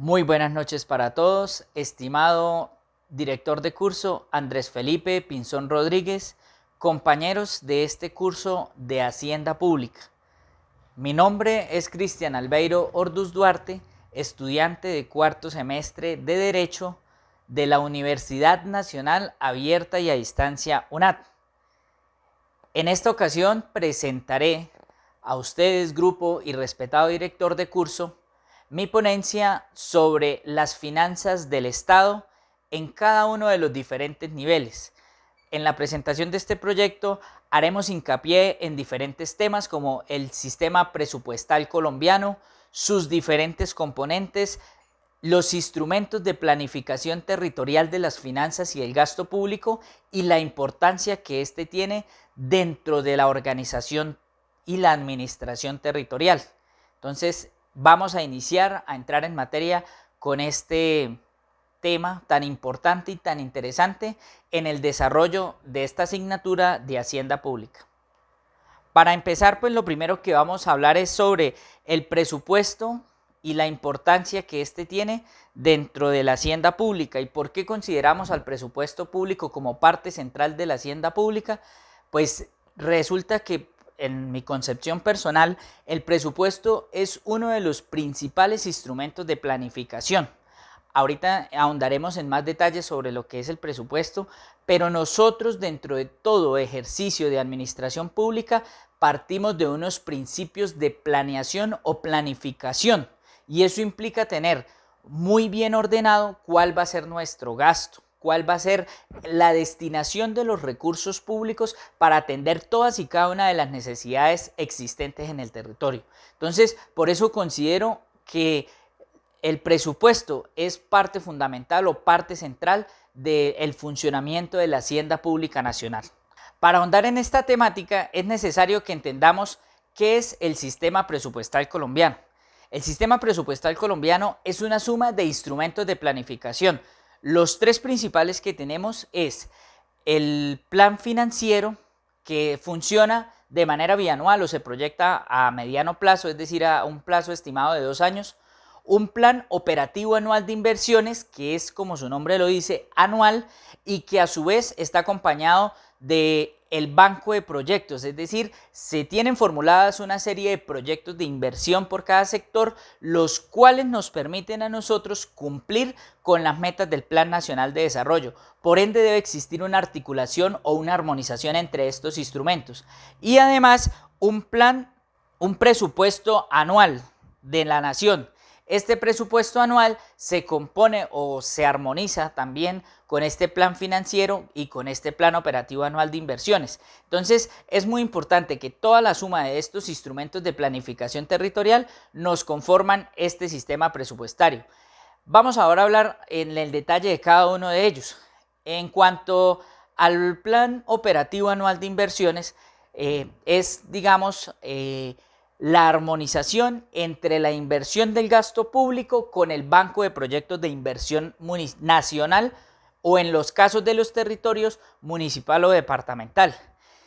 Muy buenas noches para todos, estimado director de curso Andrés Felipe Pinzón Rodríguez, compañeros de este curso de Hacienda Pública. Mi nombre es Cristian Albeiro Orduz Duarte, estudiante de cuarto semestre de Derecho de la Universidad Nacional Abierta y a Distancia UNAD. En esta ocasión presentaré a ustedes, grupo y respetado director de curso, mi ponencia sobre las finanzas del Estado en cada uno de los diferentes niveles. En la presentación de este proyecto haremos hincapié en diferentes temas como el sistema presupuestal colombiano, sus diferentes componentes, los instrumentos de planificación territorial de las finanzas y el gasto público y la importancia que éste tiene dentro de la organización y la administración territorial. Entonces, vamos a iniciar a entrar en materia con este tema tan importante y tan interesante en el desarrollo de esta asignatura de Hacienda Pública. Para empezar, pues lo primero que vamos a hablar es sobre el presupuesto y la importancia que éste tiene dentro de la hacienda pública y por qué consideramos al presupuesto público como parte central de la hacienda pública. Pues resulta que en mi concepción personal el presupuesto es uno de los principales instrumentos de planificación. Ahorita ahondaremos en más detalles sobre lo que es el presupuesto, pero nosotros dentro de todo ejercicio de administración pública partimos de unos principios de planeación o planificación y eso implica tener muy bien ordenado cuál va a ser nuestro gasto, cuál va a ser la destinación de los recursos públicos para atender todas y cada una de las necesidades existentes en el territorio. Entonces, por eso considero que el presupuesto es parte fundamental o parte central del funcionamiento de la Hacienda Pública Nacional. Para ahondar en esta temática es necesario que entendamos qué es el sistema presupuestal colombiano. El sistema presupuestal colombiano es una suma de instrumentos de planificación. Los tres principales que tenemos es el plan financiero, que funciona de manera bianual o se proyecta a mediano plazo, es decir, a un plazo estimado de 2 años. Un plan operativo anual de inversiones, que es, como su nombre lo dice, anual y que a su vez está acompañado de el banco de proyectos, es decir, se tienen formuladas una serie de proyectos de inversión por cada sector, los cuales nos permiten a nosotros cumplir con las metas del Plan Nacional de Desarrollo. Por ende, debe existir una articulación o una armonización entre estos instrumentos. Y además, un presupuesto anual de la nación. Este presupuesto anual se compone o se armoniza también con este plan financiero y con este plan operativo anual de inversiones. Entonces, es muy importante que toda la suma de estos instrumentos de planificación territorial nos conforman este sistema presupuestario. Vamos ahora a hablar en el detalle de cada uno de ellos. En cuanto al plan operativo anual de inversiones, es, digamos, la armonización entre la inversión del gasto público con el Banco de Proyectos de Inversión Nacional o en los casos de los territorios municipal o departamental.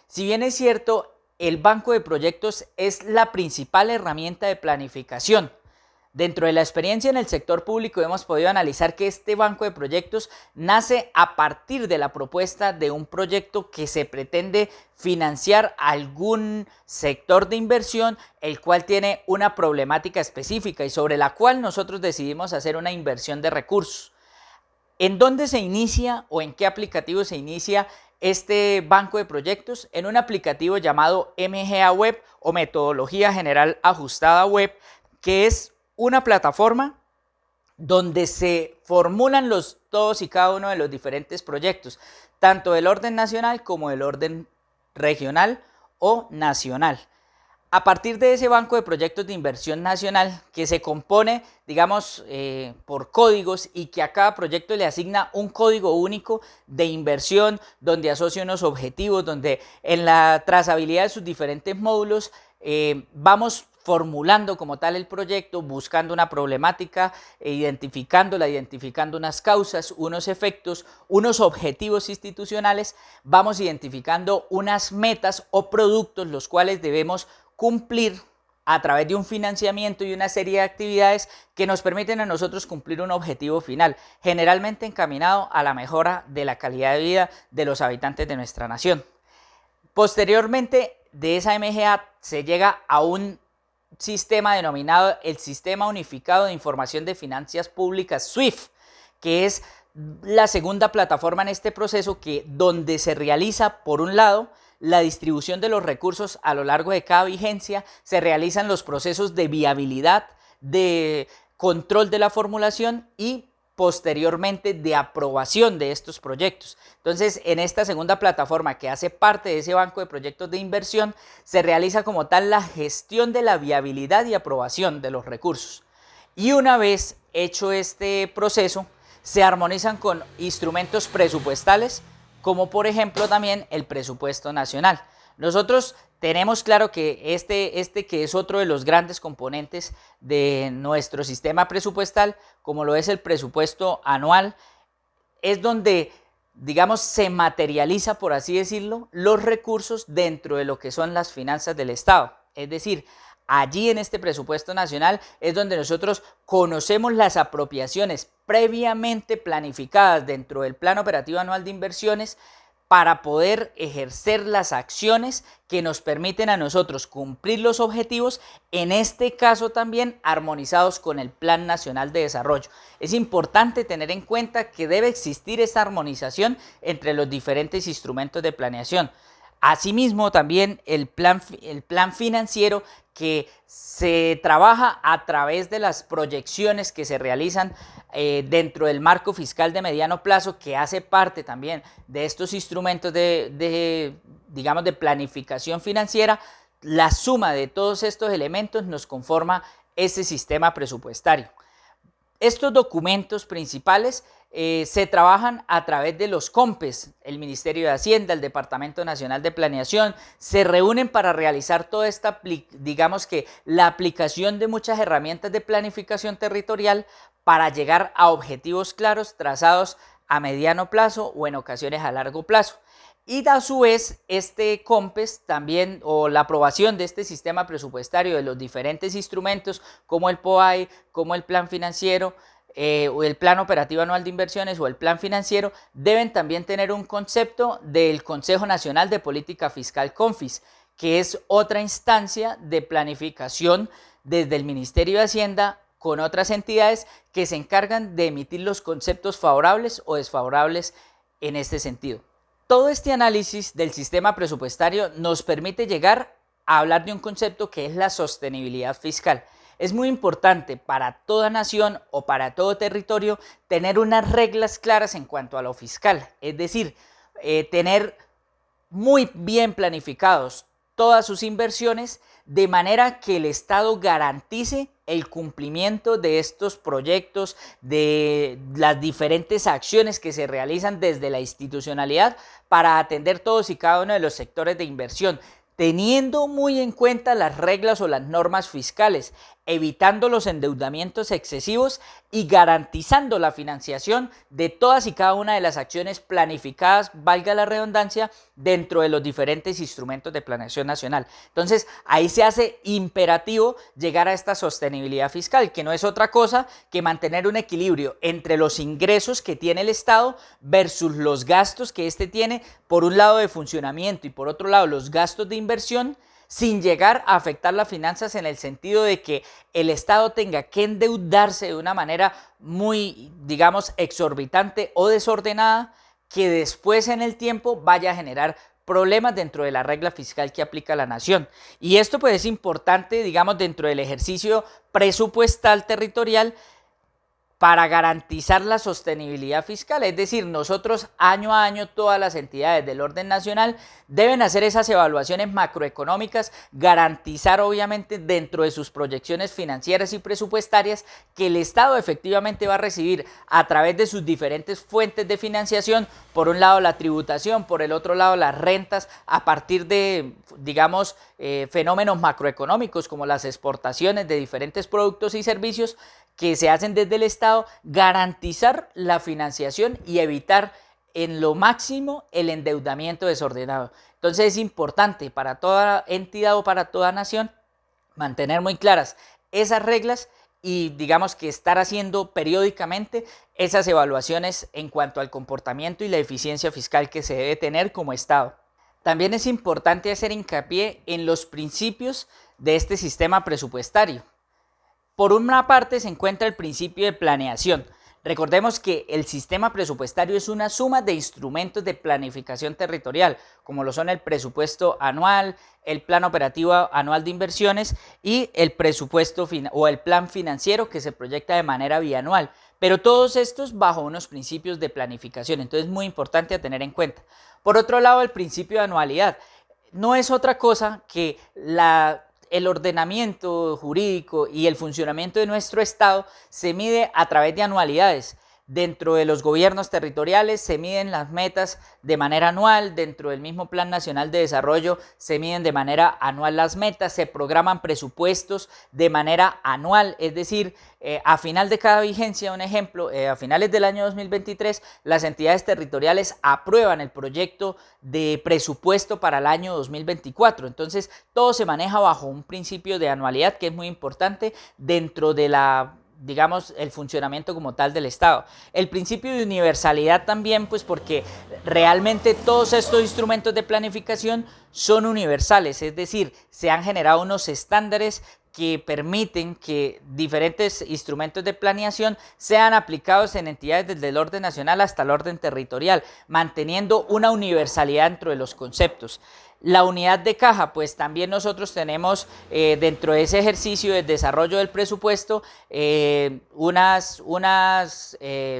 Si bien es cierto, el Banco de Proyectos es la principal herramienta de planificación. Dentro de la experiencia en el sector público hemos podido analizar que este banco de proyectos nace a partir de la propuesta de un proyecto que se pretende financiar algún sector de inversión, el cual tiene una problemática específica y sobre la cual nosotros decidimos hacer una inversión de recursos. ¿En dónde se inicia o en qué aplicativo se inicia este banco de proyectos? En un aplicativo llamado MGA Web o Metodología General Ajustada Web, que es una plataforma donde se formulan todos y cada uno de los diferentes proyectos, tanto del orden nacional como del orden regional o nacional. A partir de ese banco de proyectos de inversión nacional que se compone, digamos, por códigos y que a cada proyecto le asigna un código único de inversión, donde asocia unos objetivos, donde en la trazabilidad de sus diferentes módulos vamos formulando como tal el proyecto, buscando una problemática, identificando unas causas, unos efectos, unos objetivos institucionales, vamos identificando unas metas o productos los cuales debemos cumplir a través de un financiamiento y una serie de actividades que nos permiten a nosotros cumplir un objetivo final, generalmente encaminado a la mejora de la calidad de vida de los habitantes de nuestra nación. Posteriormente, de esa MGA se llega a un sistema denominado el Sistema Unificado de Información de Finanzas Públicas, SWIFT, que es la segunda plataforma en este proceso, donde se realiza, por un lado, la distribución de los recursos a lo largo de cada vigencia, se realizan los procesos de viabilidad, de control de la formulación y posteriormente de aprobación de estos proyectos. Entonces, en esta segunda plataforma, que hace parte de ese banco de proyectos de inversión, se realiza como tal la gestión de la viabilidad y aprobación de los recursos. Y una vez hecho este proceso, se armonizan con instrumentos presupuestales, como por ejemplo también el presupuesto nacional. Nosotros tenemos claro que este que es otro de los grandes componentes de nuestro sistema presupuestal, como lo es el presupuesto anual, es donde, digamos, se materializa, por así decirlo, los recursos dentro de lo que son las finanzas del Estado. Es decir, allí en este presupuesto nacional es donde nosotros conocemos las apropiaciones previamente planificadas dentro del Plan Operativo Anual de Inversiones para poder ejercer las acciones que nos permiten a nosotros cumplir los objetivos, en este caso también armonizados con el Plan Nacional de Desarrollo. Es importante tener en cuenta que debe existir esa armonización entre los diferentes instrumentos de planeación. Asimismo, también el plan financiero, que se trabaja a través de las proyecciones que se realizan dentro del marco fiscal de mediano plazo, que hace parte también de estos instrumentos digamos, de planificación financiera. La suma de todos estos elementos nos conforma ese sistema presupuestario. Estos documentos principales se trabajan a través de los COMPES, el Ministerio de Hacienda, el Departamento Nacional de Planeación, se reúnen para realizar toda esta, digamos que la aplicación de muchas herramientas de planificación territorial para llegar a objetivos claros trazados a mediano plazo o en ocasiones a largo plazo. Y a su vez, este COMPES también, o la aprobación de este sistema presupuestario de los diferentes instrumentos como el POAI, como el Plan Financiero, o el Plan Operativo Anual de Inversiones o el Plan Financiero, deben también tener un concepto del Consejo Nacional de Política Fiscal, CONFIS, que es otra instancia de planificación desde el Ministerio de Hacienda con otras entidades que se encargan de emitir los conceptos favorables o desfavorables en este sentido. Todo este análisis del sistema presupuestario nos permite llegar a hablar de un concepto que es la sostenibilidad fiscal. Es muy importante para toda nación o para todo territorio tener unas reglas claras en cuanto a lo fiscal, es decir, tener muy bien planificados todas sus inversiones de manera que el Estado garantice el cumplimiento de estos proyectos, de las diferentes acciones que se realizan desde la institucionalidad para atender todos y cada uno de los sectores de inversión, teniendo muy en cuenta las reglas o las normas fiscales, evitando los endeudamientos excesivos y garantizando la financiación de todas y cada una de las acciones planificadas, valga la redundancia, dentro de los diferentes instrumentos de planeación nacional. Entonces, ahí se hace imperativo llegar a esta sostenibilidad fiscal, que no es otra cosa que mantener un equilibrio entre los ingresos que tiene el Estado versus los gastos que éste tiene, por un lado de funcionamiento y por otro lado los gastos de inversión, sin llegar a afectar las finanzas en el sentido de que el Estado tenga que endeudarse de una manera muy, digamos, exorbitante o desordenada, que después en el tiempo vaya a generar problemas dentro de la regla fiscal que aplica la nación. Y esto pues es importante, digamos, dentro del ejercicio presupuestal territorial, para garantizar la sostenibilidad fiscal. Es decir, nosotros año a año, todas las entidades del orden nacional deben hacer esas evaluaciones macroeconómicas, garantizar obviamente dentro de sus proyecciones financieras y presupuestarias que el Estado efectivamente va a recibir a través de sus diferentes fuentes de financiación, por un lado la tributación, por el otro lado las rentas, a partir de, digamos, fenómenos macroeconómicos como las exportaciones de diferentes productos y servicios que se hacen desde el Estado, garantizar la financiación y evitar en lo máximo el endeudamiento desordenado. Entonces es importante para toda entidad o para toda nación Mantener muy claras esas reglas y digamos que estar haciendo periódicamente esas evaluaciones en cuanto al comportamiento y la eficiencia fiscal que se debe tener como Estado. También es importante hacer hincapié en los principios de este sistema presupuestario. Por una parte se encuentra el principio de planeación. Recordemos que el sistema presupuestario es una suma de instrumentos de planificación territorial, como lo son el presupuesto anual, el plan operativo anual de inversiones y el presupuesto o el plan financiero que se proyecta de manera bianual. Pero todos estos bajo unos principios de planificación, entonces es muy importante a tener en cuenta. Por otro lado, el principio de anualidad no es otra cosa que el ordenamiento jurídico y el funcionamiento de nuestro Estado se mide a través de anualidades. Dentro de los gobiernos territoriales se miden las metas de manera anual, dentro del mismo Plan Nacional de Desarrollo se miden de manera anual las metas, se programan presupuestos de manera anual, es decir, a final de cada vigencia, un ejemplo, a finales del año 2023, las entidades territoriales aprueban el proyecto de presupuesto para el año 2024. Entonces, todo se maneja bajo un principio de anualidad que es muy importante dentro de digamos, el funcionamiento como tal del Estado. El principio de universalidad también, pues porque realmente todos estos instrumentos de planificación son universales, es decir, se han generado unos estándares que permiten que diferentes instrumentos de planeación sean aplicados en entidades desde el orden nacional hasta el orden territorial, manteniendo una universalidad dentro de los conceptos. La unidad de caja, pues también nosotros tenemos dentro de ese ejercicio de desarrollo del presupuesto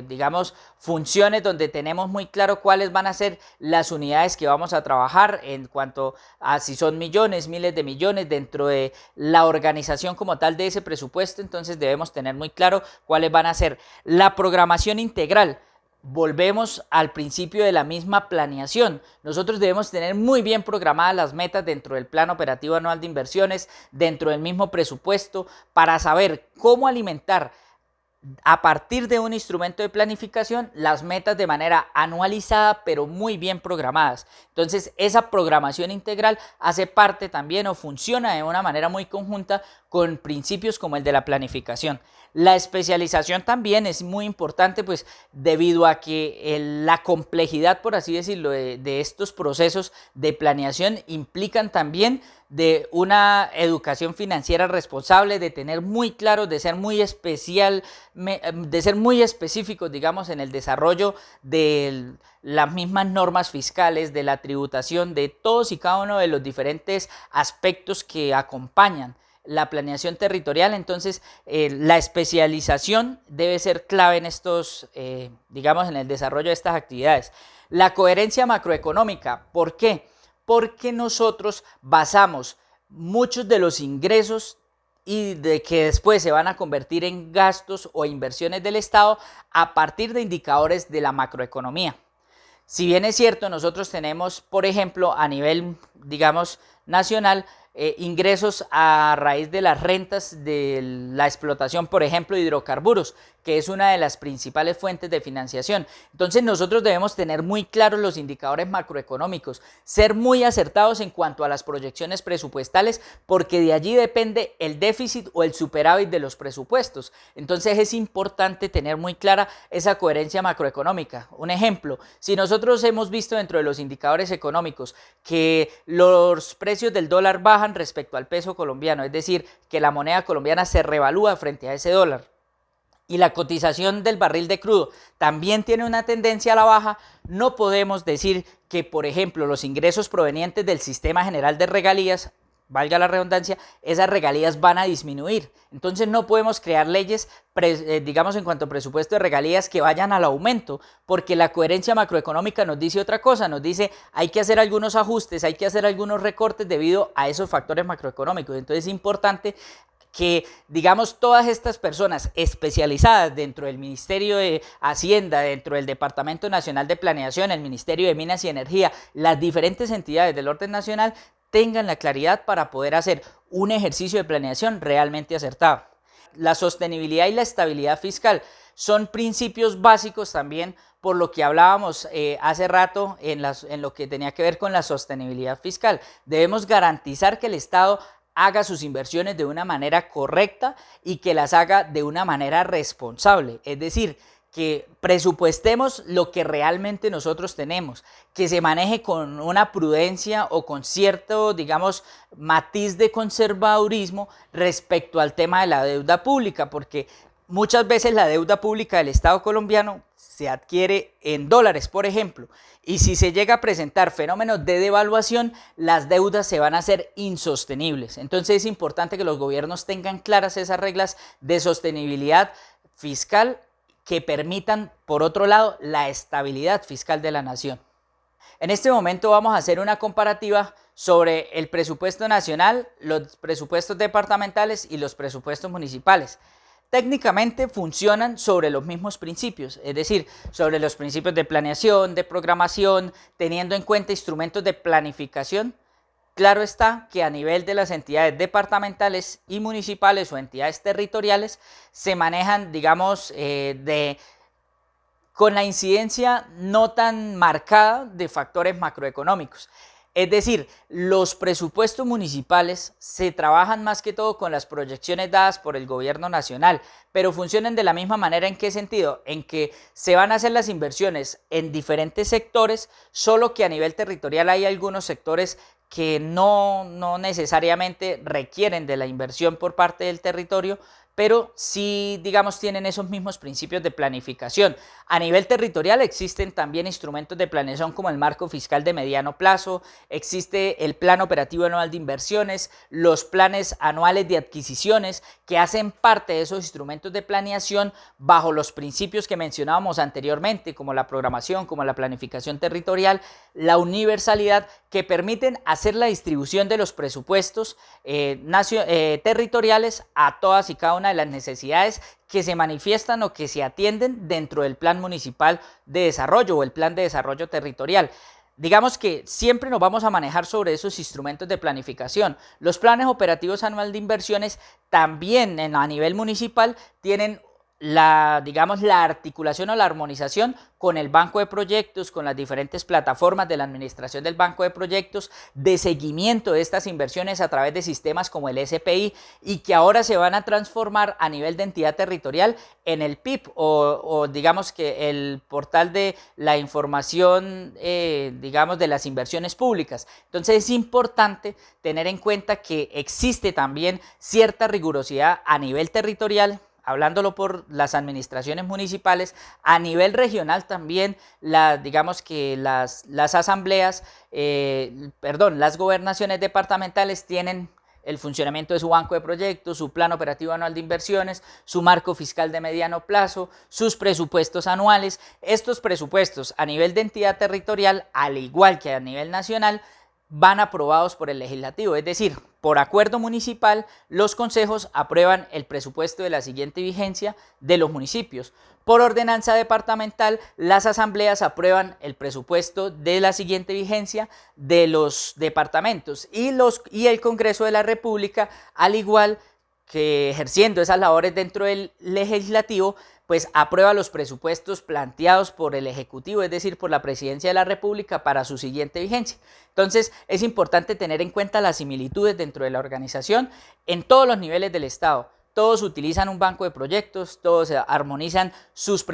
digamos, funciones donde tenemos muy claro cuáles van a ser las unidades que vamos a trabajar en cuanto a si son millones, miles de millones dentro de la organización como tal de ese presupuesto. Entonces debemos tener muy claro cuáles van a ser. La programación integral. Volvemos al principio de la misma planeación. Nosotros debemos tener muy bien programadas las metas dentro del Plan Operativo Anual de Inversiones, dentro del mismo presupuesto, para saber cómo alimentar a partir de un instrumento de planificación las metas de manera anualizada pero muy bien programadas. Entonces esa programación integral hace parte también o funciona de una manera muy conjunta con principios como el de la planificación. La especialización también es muy importante, pues debido a que la complejidad, por así decirlo, de estos procesos de planeación implican también de una educación financiera responsable, de tener muy claro, de ser muy especial, de ser muy específicos, digamos, en el desarrollo de las mismas normas fiscales, de la tributación, de todos y cada uno de los diferentes aspectos que acompañan la planeación territorial. Entonces la especialización debe ser clave en estos, digamos, en el desarrollo de estas actividades. La coherencia macroeconómica, ¿por qué? Porque nosotros basamos muchos de los ingresos y de que después se van a convertir en gastos o inversiones del Estado a partir de indicadores de la macroeconomía. Si bien es cierto, nosotros tenemos, por ejemplo, a nivel, digamos, nacional, ingresos a raíz de las rentas de la explotación, por ejemplo, de hidrocarburos, que es una de las principales fuentes de financiación. Entonces nosotros debemos tener muy claros los indicadores macroeconómicos, ser muy acertados en cuanto a las proyecciones presupuestales, porque de allí depende el déficit o el superávit de los presupuestos. Entonces es importante tener muy clara esa coherencia macroeconómica. Un ejemplo, si nosotros hemos visto dentro de los indicadores económicos que los precios del dólar bajan respecto al peso colombiano, es decir, que la moneda colombiana se revalúa frente a ese dólar, y la cotización del barril de crudo también tiene una tendencia a la baja, no podemos decir que, por ejemplo, los ingresos provenientes del sistema general de regalías, valga la redundancia, esas regalías van a disminuir. Entonces no podemos crear leyes, digamos, en cuanto a presupuesto de regalías que vayan al aumento, porque la coherencia macroeconómica nos dice otra cosa, nos dice hay que hacer algunos ajustes, hay que hacer algunos recortes debido a esos factores macroeconómicos. Entonces es importante que, digamos, todas estas personas especializadas dentro del Ministerio de Hacienda, dentro del Departamento Nacional de Planeación, el Ministerio de Minas y Energía, las diferentes entidades del orden nacional, tengan la claridad para poder hacer un ejercicio de planeación realmente acertado. La sostenibilidad y la estabilidad fiscal son principios básicos también, por lo que hablábamos hace rato en lo que tenía que ver con la sostenibilidad fiscal. Debemos garantizar que el Estado haga sus inversiones de una manera correcta y que las haga de una manera responsable. Es decir, que presupuestemos lo que realmente nosotros tenemos, que se maneje con una prudencia o con cierto, digamos, matiz de conservadurismo respecto al tema de la deuda pública, porque muchas veces la deuda pública del Estado colombiano se adquiere en dólares, por ejemplo, y si se llega a presentar fenómenos de devaluación, las deudas se van a hacer insostenibles. Entonces es importante que los gobiernos tengan claras esas reglas de sostenibilidad fiscal que permitan, por otro lado, la estabilidad fiscal de la nación. En este momento vamos a hacer una comparativa sobre el presupuesto nacional, los presupuestos departamentales y los presupuestos municipales. Técnicamente funcionan sobre los mismos principios, es decir, sobre los principios de planeación, de programación, teniendo en cuenta instrumentos de planificación. Claro está que a nivel de las entidades departamentales y municipales o entidades territoriales se manejan, digamos, con la incidencia no tan marcada de factores macroeconómicos. Es decir, los presupuestos municipales se trabajan más que todo con las proyecciones dadas por el gobierno nacional, pero funcionan de la misma manera. ¿En qué sentido? En que se van a hacer las inversiones en diferentes sectores, solo que a nivel territorial hay algunos sectores que no necesariamente requieren de la inversión por parte del territorio, pero sí, digamos, tienen esos mismos principios de planificación. A nivel territorial existen también instrumentos de planeación como el marco fiscal de mediano plazo, existe el plan operativo anual de inversiones, los planes anuales de adquisiciones, que hacen parte de esos instrumentos de planeación bajo los principios que mencionábamos anteriormente, como la programación, como la planificación territorial, la universalidad, que permiten hacer la distribución de los presupuestos territoriales a todas y cada una de las necesidades que se manifiestan o que se atienden dentro del plan municipal de desarrollo o el plan de desarrollo territorial. Digamos que siempre nos vamos a manejar sobre esos instrumentos de planificación. Los planes operativos anuales de inversiones también a nivel municipal tienen digamos, la articulación o la armonización con el banco de proyectos, con las diferentes plataformas de la administración del banco de proyectos, de seguimiento de estas inversiones a través de sistemas como el SPI, y que ahora se van a transformar a nivel de entidad territorial en el PIP o digamos que el portal de la información, digamos, de las inversiones públicas. Entonces es importante tener en cuenta que existe también cierta rigurosidad a nivel territorial, hablándolo por las administraciones municipales, a nivel regional también, digamos que las asambleas, las gobernaciones departamentales tienen el funcionamiento de su banco de proyectos, su plan operativo anual de inversiones, su marco fiscal de mediano plazo, sus presupuestos anuales. Estos presupuestos a nivel de entidad territorial, al igual que a nivel nacional, van aprobados por el legislativo, es decir, por acuerdo municipal, los consejos aprueban el presupuesto de la siguiente vigencia de los municipios. Por ordenanza departamental, las asambleas aprueban el presupuesto de la siguiente vigencia de los departamentos y el Congreso de la República, al igual que ejerciendo esas labores dentro del legislativo, pues aprueba los presupuestos planteados por el Ejecutivo, es decir, por la Presidencia de la República para su siguiente vigencia. Entonces es importante tener en cuenta las similitudes dentro de la organización en todos los niveles del Estado. Todos utilizan un banco de proyectos, todos armonizan sus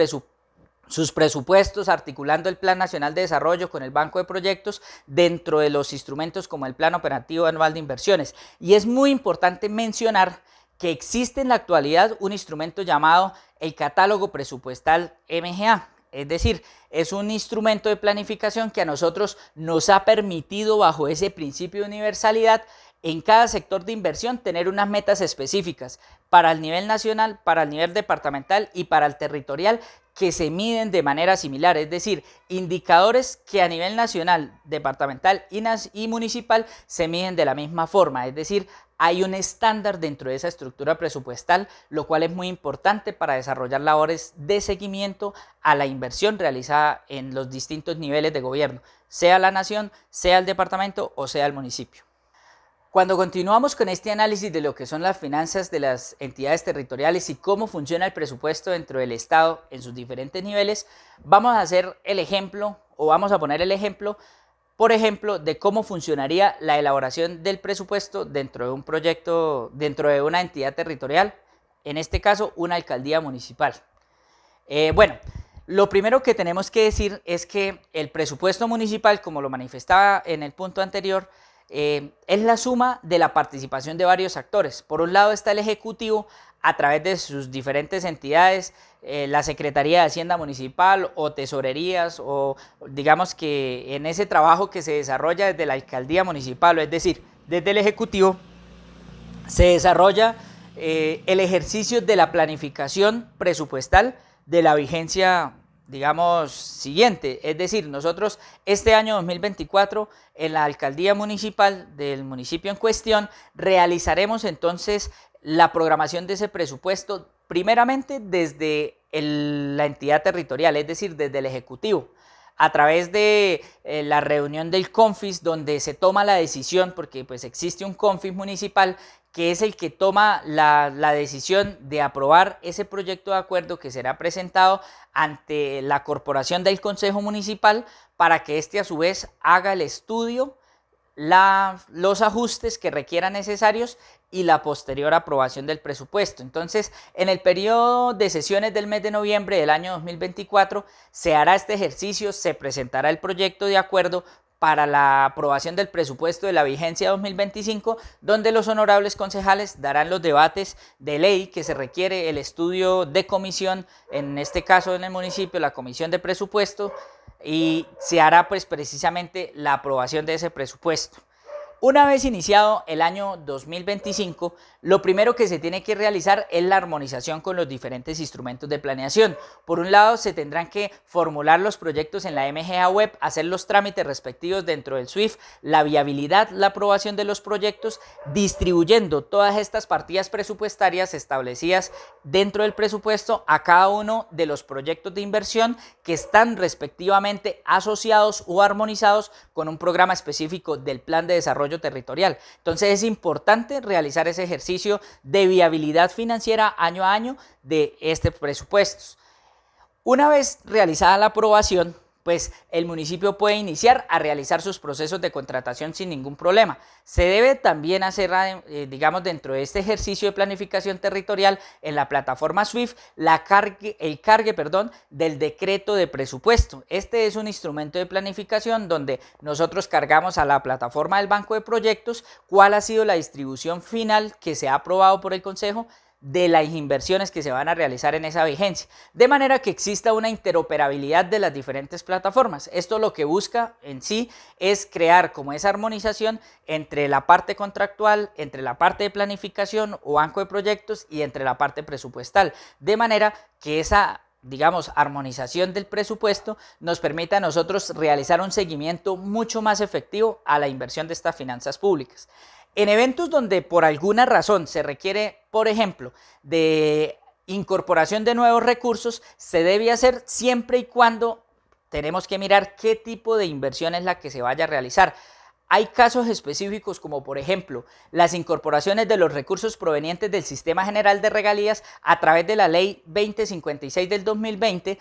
presupuestos, articulando el Plan Nacional de Desarrollo con el Banco de Proyectos dentro de los instrumentos como el Plan Operativo Anual de Inversiones. Y es muy importante mencionar que existe en la actualidad un instrumento llamado el Catálogo Presupuestal MGA, es decir, es un instrumento de planificación que a nosotros nos ha permitido, bajo ese principio de universalidad, en cada sector de inversión tener unas metas específicas para el nivel nacional, para el nivel departamental y para el territorial, que se miden de manera similar, es decir, indicadores que a nivel nacional, departamental y municipal se miden de la misma forma, es decir, hay un estándar dentro de esa estructura presupuestal, lo cual es muy importante para desarrollar labores de seguimiento a la inversión realizada en los distintos niveles de gobierno, sea la nación, sea el departamento o sea el municipio. Cuando continuamos con este análisis de lo que son las finanzas de las entidades territoriales y cómo funciona el presupuesto dentro del Estado en sus diferentes niveles, vamos a hacer el ejemplo o vamos a poner el ejemplo por ejemplo, de cómo funcionaría la elaboración del presupuesto dentro de un proyecto, dentro de una entidad territorial, en este caso una alcaldía municipal. Bueno, lo primero que tenemos que decir es que el presupuesto municipal, como lo manifestaba en el punto anterior, es la suma de la participación de varios actores. Por un lado está el Ejecutivo a través de sus diferentes entidades, la Secretaría de Hacienda Municipal o tesorerías, o digamos que en ese trabajo que se desarrolla desde la alcaldía municipal, es decir, desde el Ejecutivo, se desarrolla el ejercicio de la planificación presupuestal de la vigencia, digamos, siguiente. Es decir, nosotros este año 2024 en la alcaldía municipal del municipio en cuestión realizaremos entonces la programación de ese presupuesto primeramente desde la entidad territorial, es decir, desde el Ejecutivo, a través de la reunión del CONFIS, donde se toma la decisión, porque pues existe un CONFIS municipal que es el que toma la decisión de aprobar ese proyecto de acuerdo que será presentado ante la corporación del Consejo Municipal para que éste a su vez haga el estudio, los ajustes que requieran necesarios y la posterior aprobación del presupuesto. Entonces, en el periodo de sesiones del mes de noviembre del año 2024 se hará este ejercicio, se presentará el proyecto de acuerdo para la aprobación del presupuesto de la vigencia 2025, donde los honorables concejales darán los debates de ley que se requiere, el estudio de comisión, en este caso en el municipio, la comisión de presupuesto, y se hará pues precisamente la aprobación de ese presupuesto. Una vez iniciado el año 2025, lo primero que se tiene que realizar es la armonización con los diferentes instrumentos de planeación. Por un lado, se tendrán que formular los proyectos en la MGA web, hacer los trámites respectivos dentro del SWIFT, la viabilidad, la aprobación de los proyectos, distribuyendo todas estas partidas presupuestarias establecidas dentro del presupuesto a cada uno de los proyectos de inversión que están respectivamente asociados o armonizados con un programa específico del Plan de Desarrollo Territorial. Entonces es importante realizar ese ejercicio de viabilidad financiera año a año de este presupuesto. Una vez realizada la aprobación, pues el municipio puede iniciar a realizar sus procesos de contratación sin ningún problema. Se debe también hacer, digamos, dentro de este ejercicio de planificación territorial en la plataforma SWIFT, el cargue del decreto de presupuesto. Este es un instrumento de planificación donde nosotros cargamos a la plataforma del banco de proyectos cuál ha sido la distribución final que se ha aprobado por el Consejo de las inversiones que se van a realizar en esa vigencia, de manera que exista una interoperabilidad de las diferentes plataformas. Esto lo que busca en sí es crear como esa armonización entre la parte contractual, entre la parte de planificación o banco de proyectos y entre la parte presupuestal, de manera que esa, digamos, armonización del presupuesto nos permita a nosotros realizar un seguimiento mucho más efectivo a la inversión de estas finanzas públicas. En eventos donde por alguna razón se requiere, por ejemplo, de incorporación de nuevos recursos, se debe hacer siempre y cuando tenemos que mirar qué tipo de inversión es la que se vaya a realizar. Hay casos específicos como por ejemplo las incorporaciones de los recursos provenientes del Sistema General de Regalías a través de la Ley 2056 del 2020,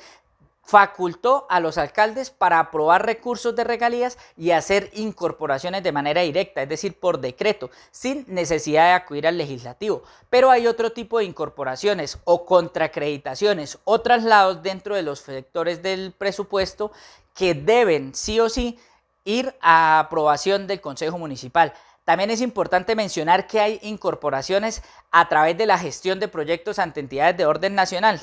facultó a los alcaldes para aprobar recursos de regalías y hacer incorporaciones de manera directa, es decir, por decreto, sin necesidad de acudir al legislativo. Pero hay otro tipo de incorporaciones o contraacreditaciones o traslados dentro de los sectores del presupuesto que deben sí o sí ir a aprobación del Consejo Municipal. También es importante mencionar que hay incorporaciones a través de la gestión de proyectos ante entidades de orden nacional.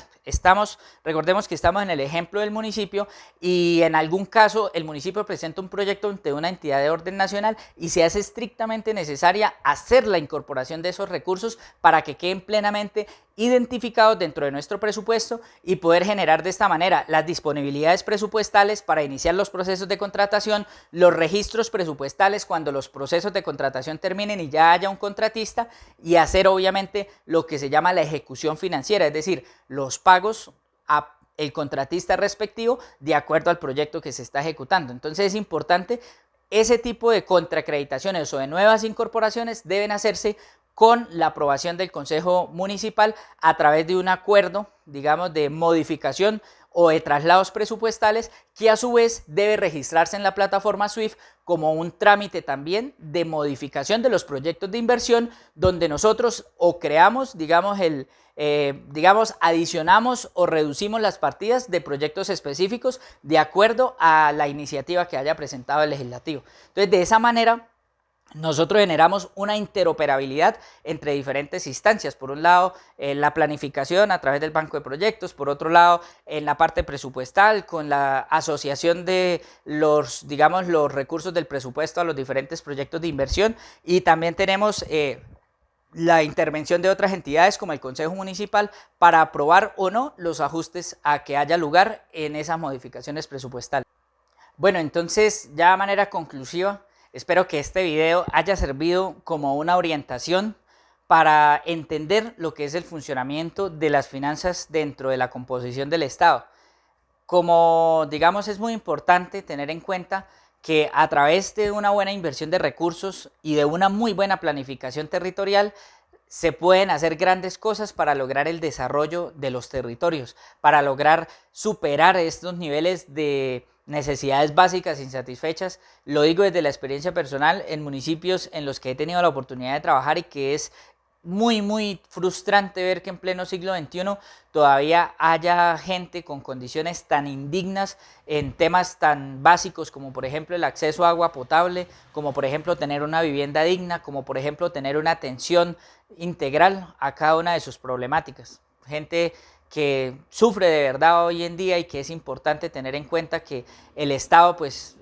Recordemos que estamos en el ejemplo del municipio y en algún caso el municipio presenta un proyecto ante una entidad de orden nacional y se hace estrictamente necesaria hacer la incorporación de esos recursos para que queden plenamente identificados dentro de nuestro presupuesto y poder generar de esta manera las disponibilidades presupuestales para iniciar los procesos de contratación, los registros presupuestales cuando los procesos de contratación terminen y ya haya un contratista, y hacer obviamente lo que se llama la ejecución financiera, es decir, los pagos a el contratista respectivo de acuerdo al proyecto que se está ejecutando. Entonces es importante, ese tipo de contraacreditaciones o de nuevas incorporaciones deben hacerse con la aprobación del Consejo Municipal a través de un acuerdo, digamos, de modificación o de traslados presupuestales, que a su vez debe registrarse en la plataforma SWIFT como un trámite también de modificación de los proyectos de inversión, donde nosotros o creamos, digamos, adicionamos o reducimos las partidas de proyectos específicos de acuerdo a la iniciativa que haya presentado el legislativo. Entonces, de esa manera, nosotros generamos una interoperabilidad entre diferentes instancias. Por un lado, la planificación a través del banco de proyectos. Por otro lado, en la parte presupuestal, con la asociación de los, digamos, los recursos del presupuesto a los diferentes proyectos de inversión. Y también tenemos la intervención de otras entidades como el Consejo Municipal para aprobar o no los ajustes a que haya lugar en esas modificaciones presupuestales. Bueno, entonces ya de manera conclusiva, espero que este video haya servido como una orientación para entender lo que es el funcionamiento de las finanzas dentro de la composición del Estado. Como digamos, es muy importante tener en cuenta que a través de una buena inversión de recursos y de una muy buena planificación territorial se pueden hacer grandes cosas para lograr el desarrollo de los territorios, para lograr superar estos niveles de necesidades básicas insatisfechas. Lo digo desde la experiencia personal en municipios en los que he tenido la oportunidad de trabajar y que es muy frustrante ver que en pleno siglo XXI todavía haya gente con condiciones tan indignas en temas tan básicos como por ejemplo el acceso a agua potable, como por ejemplo tener una vivienda digna, como por ejemplo tener una atención integral a cada una de sus problemáticas. Gente que sufre de verdad hoy en día y que es importante tener en cuenta que el Estado, pues,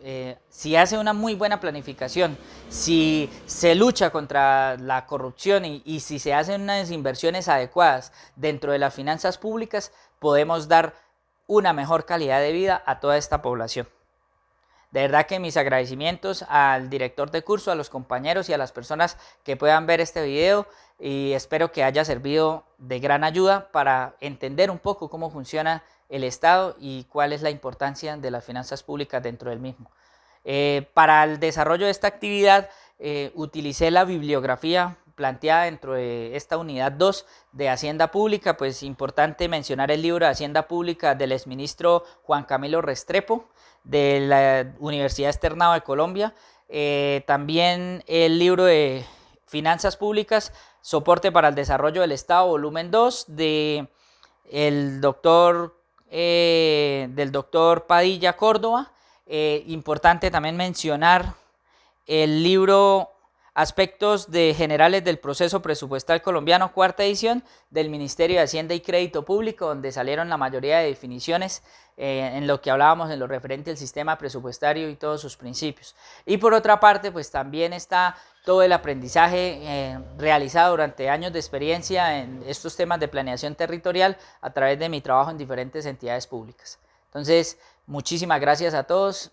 si hace una muy buena planificación, si se lucha contra la corrupción y si se hacen unas inversiones adecuadas dentro de las finanzas públicas, podemos dar una mejor calidad de vida a toda esta población. De verdad que mis agradecimientos al director de curso, a los compañeros y a las personas que puedan ver este video, y espero que haya servido de gran ayuda para entender un poco cómo funciona el Estado y cuál es la importancia de las finanzas públicas dentro del mismo. Para el desarrollo de esta actividad utilicé la bibliografía planteada dentro de esta unidad 2 de Hacienda Pública. Pues importante mencionar el libro de Hacienda Pública del exministro Juan Camilo Restrepo de la Universidad Externado de Colombia, también el libro de Finanzas Públicas, Soporte para el Desarrollo del Estado, volumen 2, del doctor Padilla Córdoba. Importante también mencionar el libro Aspectos generales del proceso presupuestal colombiano, cuarta edición, del Ministerio de Hacienda y Crédito Público, donde salieron la mayoría de definiciones en lo que hablábamos en lo referente al sistema presupuestario y todos sus principios. Y por otra parte, pues también está todo el aprendizaje realizado durante años de experiencia en estos temas de planeación territorial a través de mi trabajo en diferentes entidades públicas. Entonces, muchísimas gracias a todos